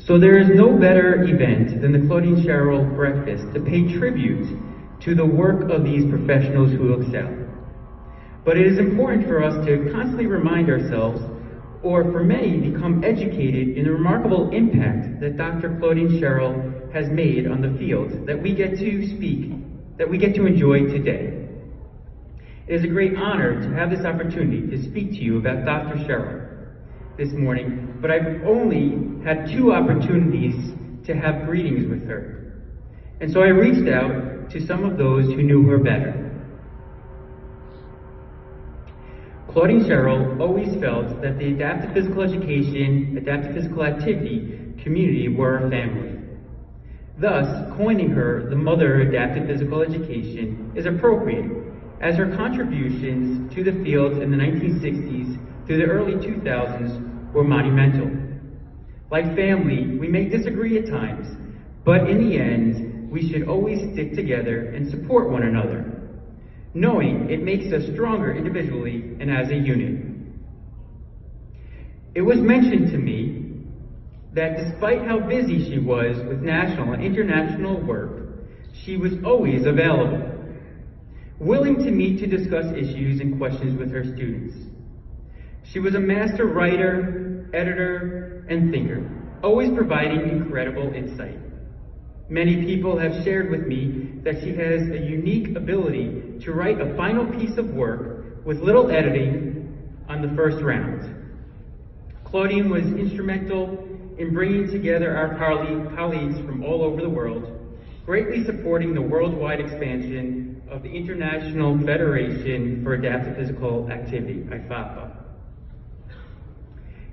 So there is no better event than the Claudine Sherrill Breakfast to pay tribute to the work of these professionals who excel. But it is important for us to constantly remind ourselves, or for many, become educated in the remarkable impact that Dr. Claudine Sherrill has made on the field that we get to enjoy today. It is a great honor to have this opportunity to speak to you about Dr. Sherrill this morning, but I've only had 2 opportunities to have greetings with her. And so I reached out to some of those who knew her better. Claudine Sherrill always felt that the adaptive physical education, adaptive physical activity community were a family. Thus, coining her the mother of adaptive physical education is appropriate, as her contributions to the field in the 1960s through the early 2000s were monumental. Like family, we may disagree at times, but in the end, we should always stick together and support one another, knowing it makes us stronger individually and as a unit. It was mentioned to me that despite how busy she was with national and international work, she was always available, willing to meet to discuss issues and questions with her students. She was a master writer, editor, and thinker, always providing incredible insight. Many people have shared with me that she has a unique ability to write a final piece of work with little editing on the first round. Claudine was instrumental in bringing together our colleagues from all over the world, greatly supporting the worldwide expansion of the International Federation for Adaptive Physical Activity, IFAPA.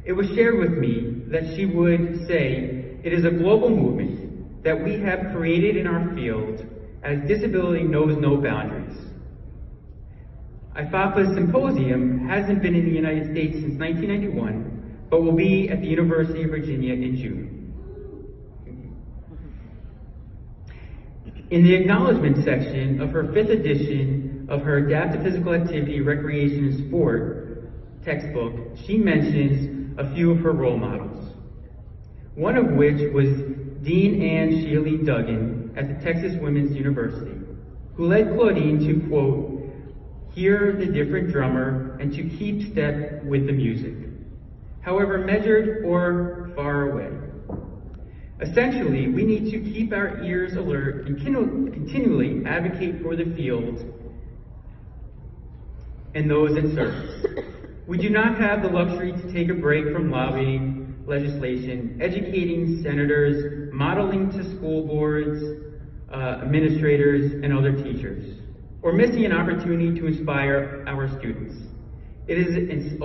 It was shared with me that she would say, "It is a global movement that we have created in our field, as disability knows no boundaries." IFAPA's symposium hasn't been in the United States since 1991, but will be at the University of Virginia in June. In the acknowledgement section of her 5th edition of her Adaptive Physical Activity, Recreation, and Sport textbook, she mentions a few of her role models, one of which was Dean Ann Shealy Duggan at the Texas Women's University, who led Claudine to, quote, "hear the different drummer and to keep step with the music, however measured or far away." Essentially, we need to keep our ears alert and continually advocate for the field and those it serves. We do not have the luxury to take a break from lobbying legislation, educating senators, modeling to school boards, administrators, and other teachers, or missing an opportunity to inspire our students. It is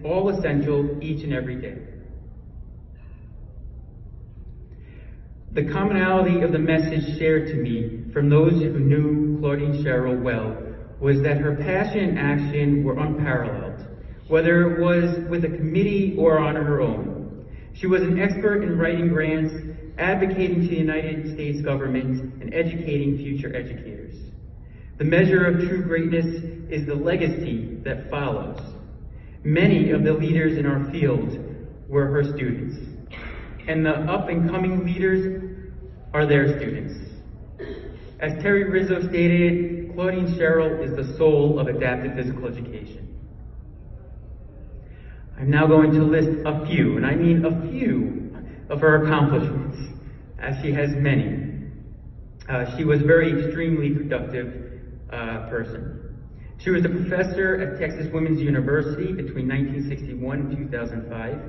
all essential each and every day. The commonality of the message shared to me from those who knew Claudine Sherrill well was that her passion and action were unparalleled, whether it was with a committee or on her own. She was an expert in writing grants, advocating to the United States government, and educating future educators. The measure of true greatness is the legacy that follows. Many of the leaders in our field were her students, and the up-and-coming leaders are their students. As Terry Rizzo stated, Claudine Sherrill is the soul of adaptive physical education. I'm now going to list a few, and I mean a few, of her accomplishments, as she has many. She was a very extremely productive person. She was a professor at Texas Women's University between 1961 and 2005.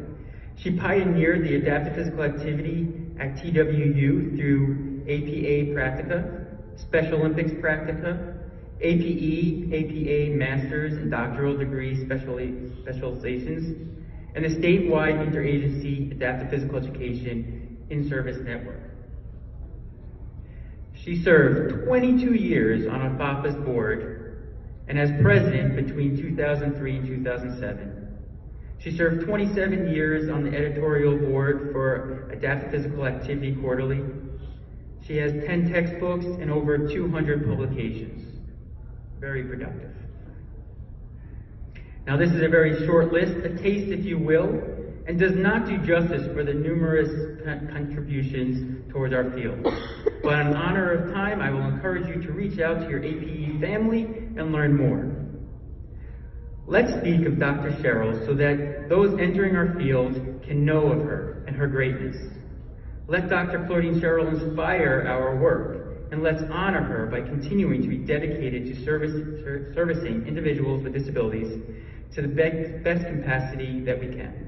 She pioneered the adaptive physical activity at TWU through APA Practica, Special Olympics Practica, APE, APA Master's and Doctoral Degree Specializations, and the statewide interagency Adaptive Physical Education in-service network. She served 22 years on IFAPA's board and as president between 2003 and 2007. She served 27 years on the editorial board for Adaptive Physical Activity Quarterly. She has 10 textbooks and over 200 publications. Very productive. Now this is a very short list, a taste, if you will, and does not do justice for the numerous contributions towards our field. But in honor of time, I will encourage you to reach out to your APE family and learn more. Let's speak of Dr. Sherrill so that those entering our field can know of her and her greatness. Let Dr. Claudine Sherrill inspire our work, and let's honor her by continuing to be dedicated to servicing individuals with disabilities to the best capacity that we can.